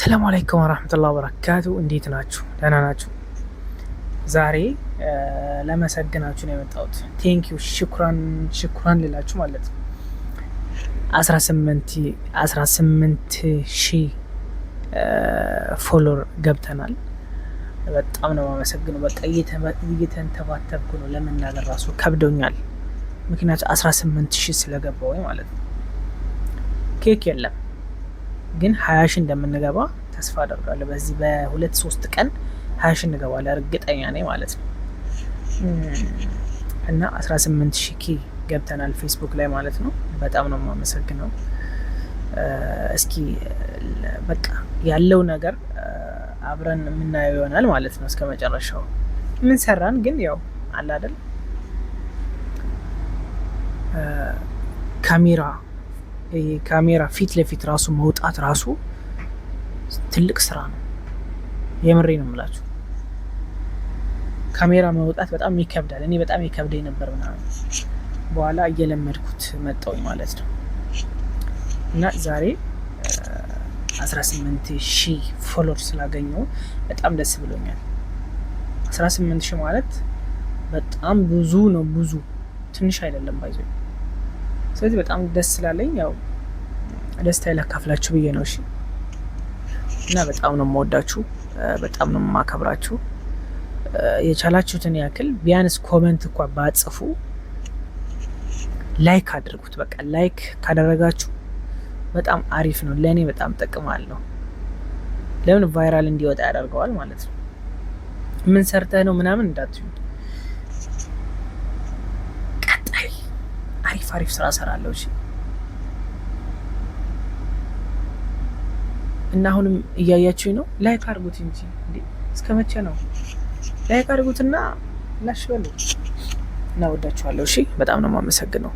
ሰላም አለይኩም ወራህመቱላሂ ወበረካቱ። እንዴት ናችሁ? ደህና ናችሁ? ዛሬ ለመሰግናችሁ ነው የመጣሁት። ቴንኪዩ ሽኩራን ልላችሁ ማለት ነው። 18 ሺህ ፎሎወር ገብተናል። በጣም ነው የማመሰግነው። በቃ እየተንተባተብኩ ነው ለመናገር ራሱ ከብዶኛል። ምክንያቱም 18 ሺህ ስለገባው ማለት ነው። ኬክ የለም ግን 20 ሺህ እንደምንገባ ተስፋ አደርጋለሁ። በዚህ በ2-3 ቀን 20 ሺህ እንገባለን እርግጠኛ ነኝ ማለት ነው። እና 18 ሺህ ኬ ገብተናል ፌስቡክ ላይ ማለት ነው። በጣም ነው የማመሰግነው። እስኪ በቃ ያለው ነገር አብረን የምናየው ይሆናል ማለት ነው። እስከ መጨረሻው ምን ሰራን ግን ያው አለ አይደል ካሜራ ፊት ለፊት ራሱ መውጣት ራሱ ትልቅ ስራ ነው። የምሬ ነው የምላችሁ። ካሜራ መውጣት በጣም ይከብዳል። እኔ በጣም ይከብደኝ ነበር ምናምን፣ በኋላ እየለመድኩት መጣሁኝ ማለት ነው። እና ዛሬ 18 ሺህ ፎሎወር ስላገኘው በጣም ደስ ብሎኛል። 18 ሺህ ማለት በጣም ብዙ ነው፣ ብዙ ትንሽ አይደለም ባይዞ። ስለዚህ በጣም ደስ ስላለኝ ያው ደስታ ላካፍላችሁ ብዬ ነው። እሺ። እና በጣም ነው የምወዳችሁ፣ በጣም ነው የማከብራችሁ። የቻላችሁትን ያክል ቢያንስ ኮሜንት እንኳን ባጽፉ ላይክ አድርጉት። በቃ ላይክ ካደረጋችሁ በጣም አሪፍ ነው፣ ለእኔ በጣም ጥቅም አለው። ለምን ቫይራል እንዲወጣ ያደርገዋል ማለት ነው። ምን ሰርተህ ነው ምናምን እንዳትዩ። ቀጣይ አሪፍ ስራ ሰራለሁ። እሺ። እና አሁንም እያያችሁኝ ነው። ላይክ አድርጉት እንጂ እንዴ! እስከ መቼ ነው? ላይክ አድርጉትና ላሽ በሉ። እና ወዳችኋለሁ። እሺ። በጣም ነው የማመሰግነው።